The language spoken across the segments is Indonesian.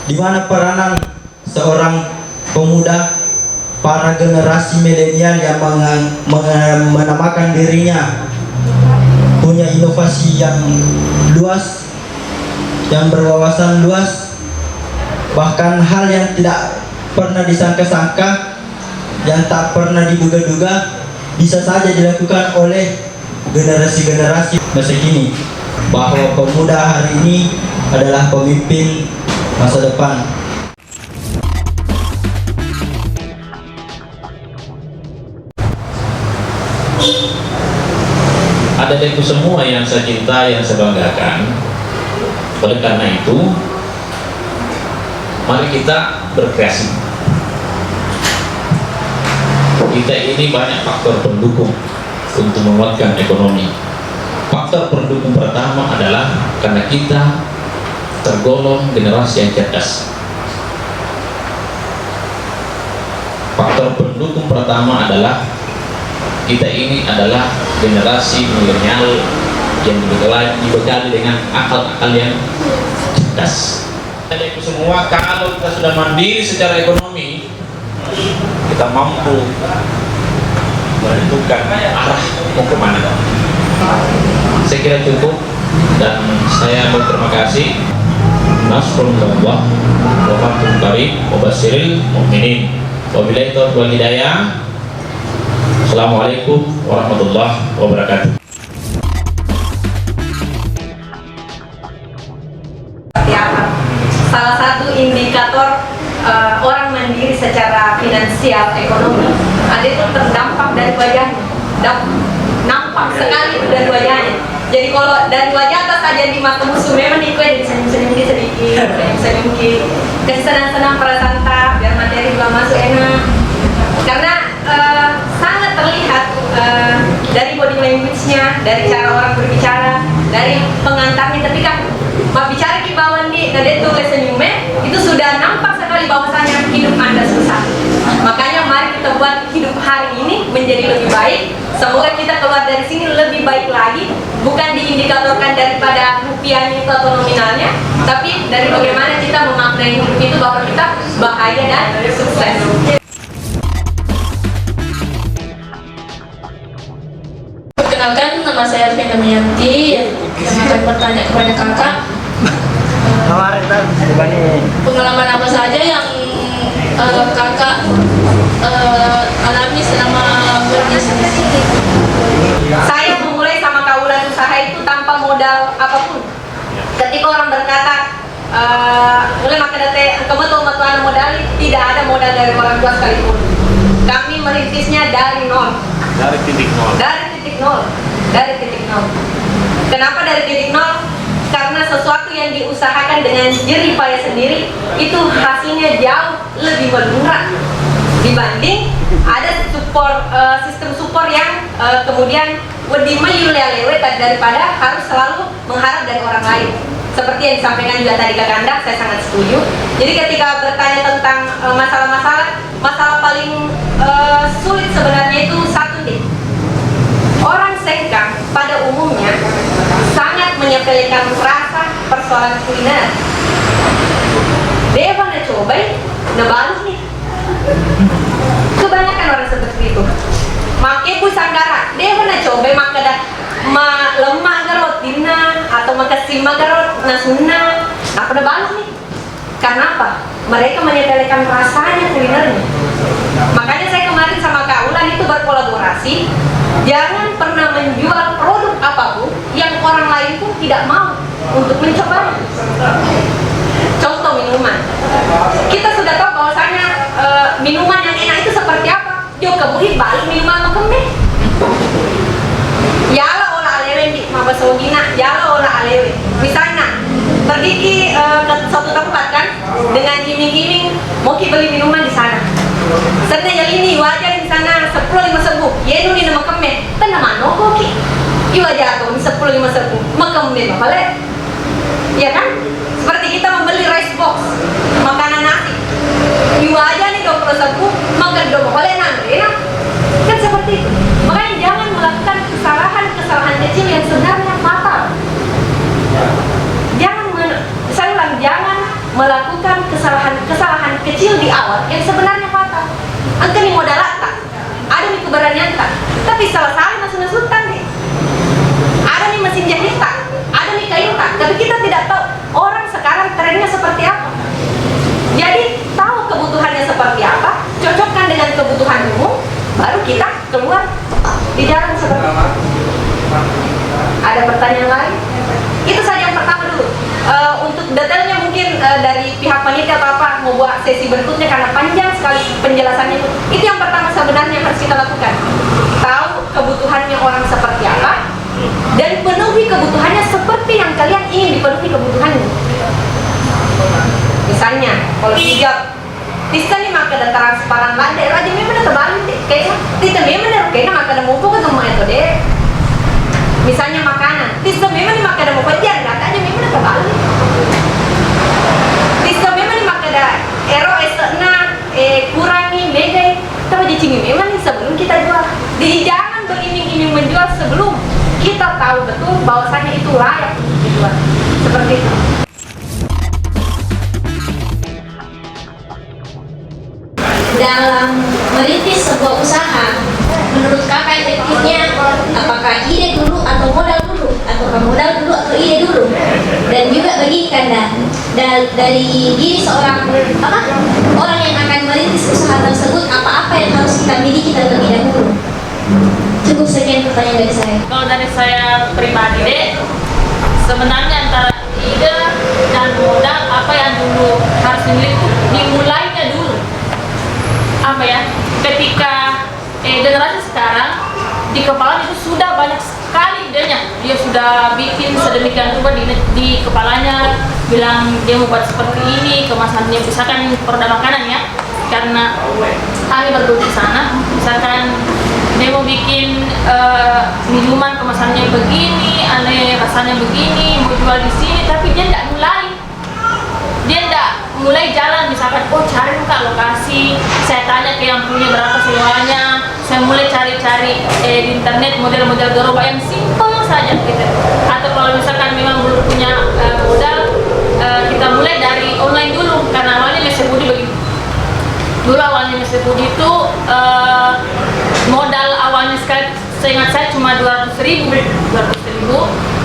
di mana peranan seorang pemuda, para generasi milenial yang menamakan dirinya punya inovasi yang luas, yang berwawasan luas, bahkan hal yang tidak pernah disangka-sangka, yang tak pernah diduga-duga bisa saja dilakukan oleh generasi-generasi masa kini, bahwa pemuda hari ini adalah pemimpin masa depan. Adik-adikku semua yang saya cintai, yang saya banggakan, oleh karena itu mari kita berkreasi. Kita ini banyak faktor pendukung untuk menguatkan ekonomi. Faktor pendukung pertama adalah karena kita tergolong generasi yang cerdas. Faktor pendukung pertama adalah kita ini adalah generasi milenial yang dibekali dengan akal-akal yang cerdas. Adikku semua, kalau kita sudah mandiri secara ekonomi, kita mampu menentukan arah mau kemana. Saya kira cukup, dan saya berterima kasih. Nasrullah wa fathul qarib wa basyiril mu'minin. Wabillahi taufiq wal hidayah. Assalamualaikum warahmatullahi wabarakatuh. Salah satu indikator orang mandiri secara finansial ekonomi ada itu terdampak dari wajahnya, nampak sekali itu dari wajahnya. Jadi kalau dari wajah atas saja di mata musuh memang itu ada senyum-senyum sedikit, senyum kasih senang-senang perasaan tak, biar materi juga masuk enak. Karena sangat terlihat dari body language-nya, dari cara orang berbicara, dari pengantarnya ketika mau bicara ke bawah di nade tulis senyumnya, itu sudah nampak sekali bahwasanya hidup Anda susah. Makanya mari kita buat hidup hari ini menjadi lebih baik. Semoga kita keluar dari sini lebih baik lagi, bukan diindikatorkan daripada rupiahnya itu atau nominalnya, tapi dari bagaimana kita memaknai hidup itu bahwa kita bahagia dan sukses. Perkenalkan, nama saya Arvina Mianti yang akan bertanya kepada kakak. Pengalaman apa saja yang kakak alami selama berbisnis? Saya memulai sama kaulan usaha itu tanpa modal apapun. Ketika orang berkata, mulai maka date kebetulan modal, tidak ada modal dari orang tua sekalipun. Kami merintisnya dari nol. Dari titik nol. Dari titik nol. Kenapa dari titik nol? Karena sesuatu yang diusahakan dengan jerih payah sendiri itu hasilnya jauh lebih murah dibanding ada sistem support yang kemudian lebih menyulelewe daripada harus selalu mengharap dari orang lain. Seperti yang disampaikan juga tadi Kak Kandak, saya sangat setuju. Jadi ketika bertanya tentang masalah paling sulit sebenarnya itu satu nih. Orang Sengkang pada umumnya sangat menyepelekan rasa persoalan kuliner. Dia pernah coba, bagus nih. Kebanyakan orang seperti itu. Makanya ku sanggara, dia pernah coba lemah garot dina atau makasima garot nasuna. Apa udah bagus nih? Karena apa? Mereka menyepelekan rasanya kulinernya. Makanya saya kemarin sama Kak Ulan itu berkolaborasi. Jangan pernah menjual produk apapun yang orang lain pun tidak mau untuk mencoba. Contoh minuman. Kita sudah tahu bahwasanya minuman yang enak itu seperti apa. Yuk kebuhi balik minuman makembe. Yala olah alewe di mabasogina, yala olah alewe. Misalnya pergi ke suatu tempat kan dengan iming-iming mau beli minuman di sana. Sebenarnya ini wajar di sana 10.500. Ya ini nama keme, kan nama noko ki. Iwa jatuh ini 10.500. Makembe bapale. Ya kan? Seperti kita membeli rice box makanan nasi. Iwa aja nih 20.000, makan 2 bapale nanti ya. Kan seperti itu. Makanya jangan melakukan kesalahan kecil yang sebenarnya fatal. Jangan melakukan kesalahan pertanyaan lain? Itu saja yang pertama dulu. Untuk detailnya mungkin dari pihak panitia atau apa mau buat sesi berikutnya karena panjang sekali penjelasannya itu. Itu yang pertama sebenarnya yang harus kita lakukan. Tahu kebutuhannya orang seperti apa dan penuhi kebutuhannya seperti yang kalian ingin dipenuhi kebutuhannya. Misalnya kalau hijab, Tista nih maka ada transparan lah, daerah aja memang ada terbalik deh. Kayaknya Tista memang ada kayaknya maka ada mau pokok sama itu deh. Misalnya makanan, Tista memang nih maka ada mau pajar, nggak aja memang ada terbalik. Tista memang nih maka ada esena kurangi mega, tapi jadi memang nih sebelum kita jual. Jadi jangan beriming-iming menjual sebelum kita tahu betul bahwasannya itu layak untuk dijual. Seperti itu. Dalam merintis sebuah usaha, menurut kakak efektifnya apakah ide dulu atau modal dulu, ataukah modal dulu atau ide dulu? Dan juga bagi Kanda, dari diri seorang orang yang akan merintis usaha tersebut, apa-apa yang harus kita miliki terlebih dahulu? Cukup sekian pertanyaan dari saya. Kalau dari saya pribadi deh, sebenarnya antara ide dan modal apa yang dulu harus dimiliki, dimulainya dulu. Apa ya? Ketika generasi sekarang di kepala itu sudah banyak sekali idenya. Dia sudah bikin sedemikian rupa di kepalanya, bilang dia mau buat seperti ini, kemasannya misalkan produk makanan ya. Karena kami berdua di sana, misalkan dia mau bikin minuman kemasannya begini, aneh rasanya begini, mau jual di sini, tapi dia tidak mulai jalan, misalkan cari buka lokasi, saya tanya ke yang punya berapa sewanya, saya mulai cari-cari di internet model-model gerobak yang simple saja gitu. Atau kalau misalkan memang belum punya modal, kita mulai dari online dulu, karena awalnya Mr. Budi begini. Dulu awalnya Mr. Budi itu modal awalnya sekali, seingat saya cuma 200.000,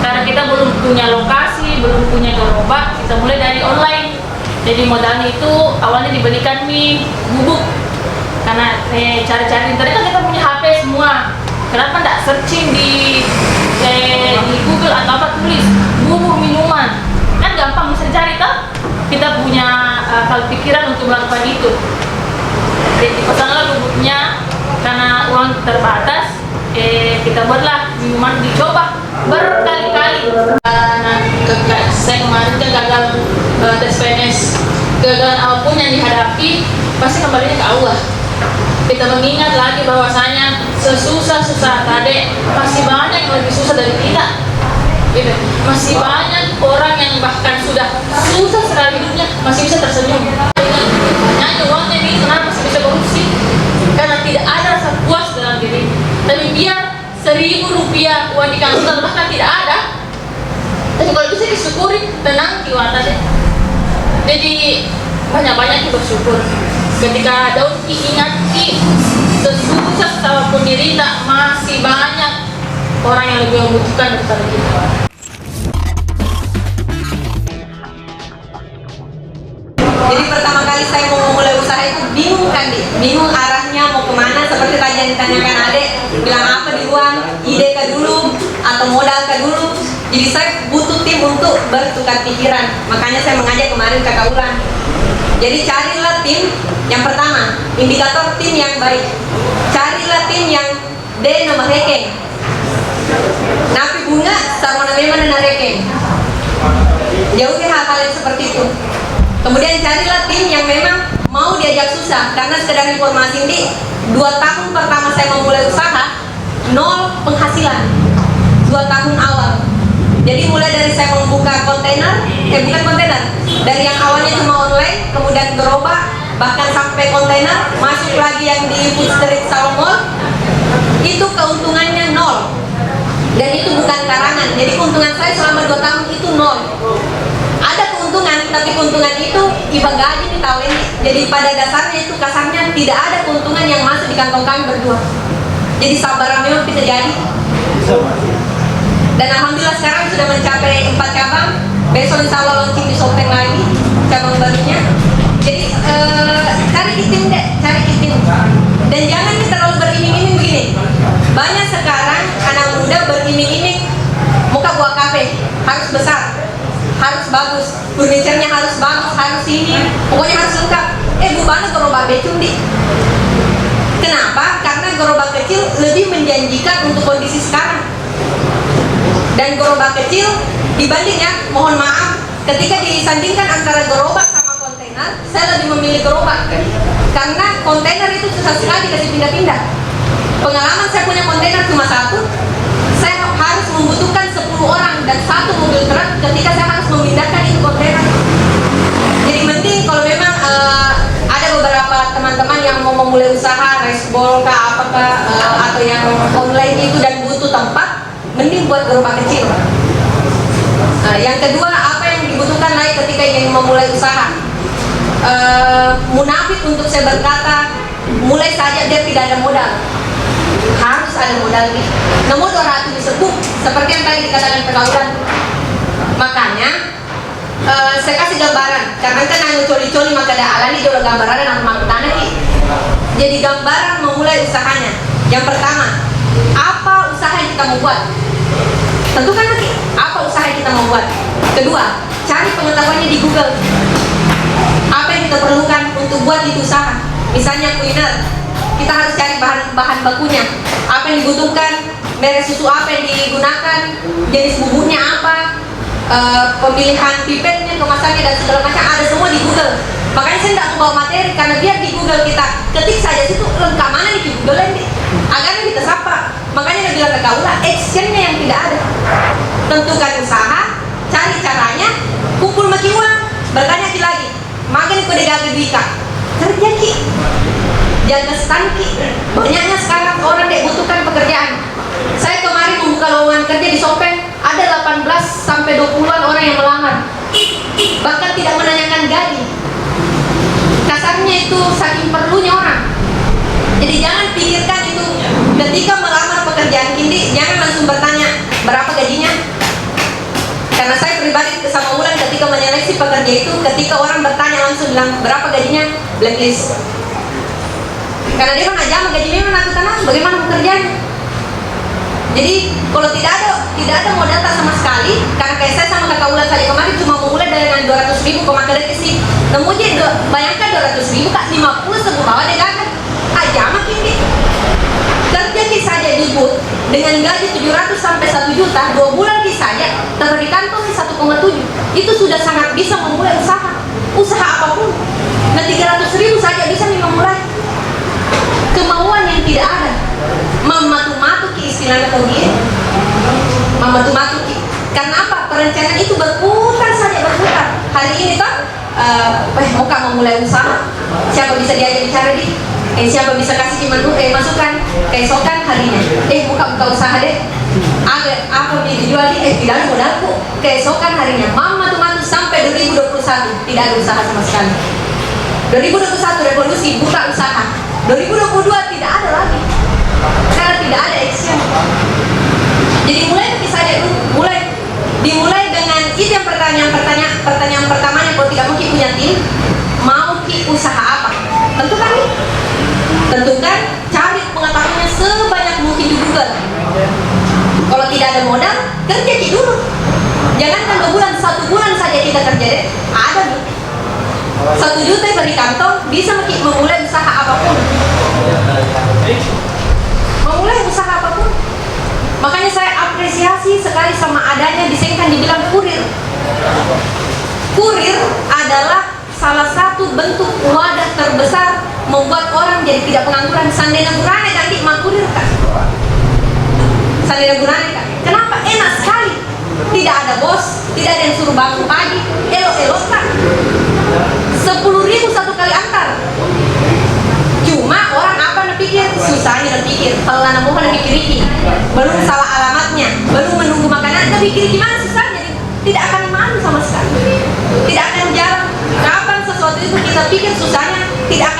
karena kita belum punya lokasi, belum punya gerobak, kita mulai dari online. Jadi modalnya itu awalnya dibelikan mie bubuk, karena cari-cari internet kan kita punya HP semua. Kenapa tidak searching di Google atau apa, tulis bubuk minuman, kan gampang bisa cari kan? Kita punya pikiran untuk melakukan itu. Jadi pesanlah bubuknya, karena uang terbatas, kita buatlah minuman, dicoba berkali-kali. Saya kemarin kan gagal tes PNS, kegagalan apapun yang dihadapi pasti kembalinya ke Allah. Kita mengingat lagi bahwasanya sesusah-susah tadi masih banyak yang lebih susah dari kita. Gitu. Masih banyak orang yang bahkan sudah susah sekali hidupnya masih bisa tersenyum. Hanya uangnya ini kenapa masih bisa korupsi? Karena tidak ada rasa puas dalam diri. Tapi biar 1.000 rupiah uang di kantong bahkan tidak ada, tapi kalau bisa disyukuri, tenang jiwa tadi. Jadi banyak-banyak bersyukur. Ketika Daud diingati sesusah apapun derita, masih banyak orang yang lebih membutuhkan daripada kita. Jadi pertama kali saya mau memulai usaha itu bingung kan, bingung arahnya mau kemana, seperti tadi yang ditanyakan adek, bilang apa di luar, ide ke dulu atau modal ke dulu. Jadi saya butuh tim untuk bertukar pikiran, makanya saya mengajak kemarin kakak Ulan. Jadi carilah tim yang pertama, indikator tim yang baik. Carilah tim yang nomor rekeng. Napi bunga sama nama rekeng. Jauhi hal-hal yang seperti itu. Kemudian carilah tim yang memang mau diajak susah, karena sekedar informasi ini 2 tahun pertama saya memulai usaha 0 penghasilan 2 tahun awal. Jadi mulai dari saya membuka kontainer, bukan kontainer, dari yang awalnya cuma online, kemudian gerobak, bahkan sampai kontainer, masuk lagi yang di Food Street Salomon, itu keuntungannya 0. Dan itu bukan karangan, jadi keuntungan saya selama 2 tahun itu 0. Ada keuntungan, tapi keuntungan itu iba gaji di tahun ini. Jadi pada dasarnya itu kasarnya tidak ada keuntungan yang masuk di kantong kami berdua. Jadi sabar memang bisa jadi. Dan alhamdulillah sekarang sudah mencapai 4 cabang. Besok insya Allah launching di Sopeng lagi cabang barunya. Jadi cari tim deh, cari tim. Dan jangan terlalu beriming-iming begini. Banyak sekarang anak muda beriming-iming muka buah harus besar, harus bagus, furniturnya harus bagus, harus ini, pokoknya harus lengkap. Bukan gerobak becum di. Kenapa? Karena gerobak kecil lebih menjanjikan untuk kondisi sekarang. Dan gerobak kecil dibandingnya, mohon maaf, ketika disandingkan antara gerobak sama kontainer, saya lebih memilih gerobak. Karena kontainer itu susah sekali kasih pindah-pindah. Pengalaman saya punya kontainer cuma satu, saya harus membutuhkan 10 orang dan 1 mobil truk ketika saya harus memindahkan itu kontainer. Jadi penting kalau memang ada beberapa teman-teman yang mau memulai usaha, resbol kah, apakah atau yang online itu dan butuh tempat, mending buat gerobak kecil. Yang kedua, apa yang dibutuhkan lagi ketika ingin memulai usaha? Munafik untuk saya berkata, mulai saja dia tidak ada modal. Harus ada modal nih. Nomor 200 disebut seperti yang tadi dikatakan pergaulan. Makanya saya kasih gambaran, karena kan yang coli-coli maka ada alani juga gambaran dan tanah nih. Jadi gambaran memulai usahanya. Yang pertama, apa usaha yang kita mau buat? Tentukan lagi apa usaha yang kita mau buat. Kedua, cari pengetahuannya di Google. Apa yang kita perlukan untuk buat itu usaha? Misalnya kuliner, kita harus cari bahan bakunya. Apa yang dibutuhkan, merek susu apa yang digunakan, jenis bumbunya apa, pemilihan pipetnya, kemasannya dan segala macam ada semua di Google. Makanya saya tidak membawa materi karena biar di Google kita ketik saja situ lengkap mana di Google ini agar kita sapa. Makanya dia bilang ke kaulah actionnya yang tidak ada. Tentukan usaha, cari caranya, kumpul maki uang, bertanya lagi. Makin kode gagal duika kerja ki, jaga stand ki. Banyaknya sekarang orang yang butuhkan pekerjaan. Saya kemarin membuka lowongan kerja di Sopeng, ada 18 sampai 20-an orang yang melamar, bahkan tidak menanyakan gaji. Kasarnya itu saking perlunya orang. Jadi jangan pikirkan itu ketika melamar pekerjaan kini, jangan langsung bertanya berapa gajinya. Karena saya pribadi sama Wulan ketika menyeleksi pekerja itu, ketika orang bertanya langsung bilang berapa gajinya, blacklist. Karena dia mana jam gaji memang aku tanah, bagaimana pekerjaannya. Jadi kalau tidak ada modal tak sama sekali, karena kayak saya sama kakak Wulan saja kemarin cuma memulai dengan 200.000 kemarin sih. Namun dia bayangkan 200.000 kak 50 sebelum bawah dia gagal. Aja makin nih. Kerja saja di booth dengan gaji 700 sampai 1 juta, 2 bulan saja taruh di kantong 1,7. Itu sudah sangat bisa memulai usaha. Usaha apapun. Nah 300.000 saja bisa memulai. Kemauan yang tidak ada. Mematu-matu istilahnya tahu dia. Mematu-matu. Karena apa? Perencanaan itu berputar saja berputar. Hari ini kan mau memulai usaha. Siapa bisa diajak bicara di? Siapa bisa kasih masukan? Keesokan harinya, buka usaha deh. Apa dijual di? Tidak ada modalku. Keesokan harinya, matu sampai 2021 tidak ada usaha sama sekali. 2021 revolusi buka usaha. 2022 tidak ada lagi. Karena tidak ada action. Jadi mulai saja dulu, dimulai dengan itu yang pertanyaan pertamanya, kalau tidak mungkin punya tim, mau usaha apa? Tentukan, cari pengetahuannya sebanyak mungkin di Google. Kalau tidak ada modal, kerja dulu. Jangankan 2 bulan, 1 bulan saja kita kerja deh. Ada nih. 1 juta beri kantong, bisa memulai usaha apapun. Memulai usaha apapun. Makanya saya apresiasi sekali sama adanya disingkan dibilang kurir. Kurir adalah salah satu bentuk wadah terbesar membuat orang jadi tidak pengangguran. Sandena gurane ganti kurir kan? Sandena gurane kan? Kenapa? Enak sekali. Tidak ada bos, tidak ada yang suruh bangun pagi, elok-elok kan? 10.000 satu kali antar. Cuma orang apa pikir? Susahnya pikir. Kalau anak mau pikir-pikir, belum salah alamatnya, belum menunggu makanan, kita pikir gimana susahnya? Tidak akan malu sama sekali. Tidak akan jarang. Kapan sesuatu itu kita pikir susahnya, tidak akan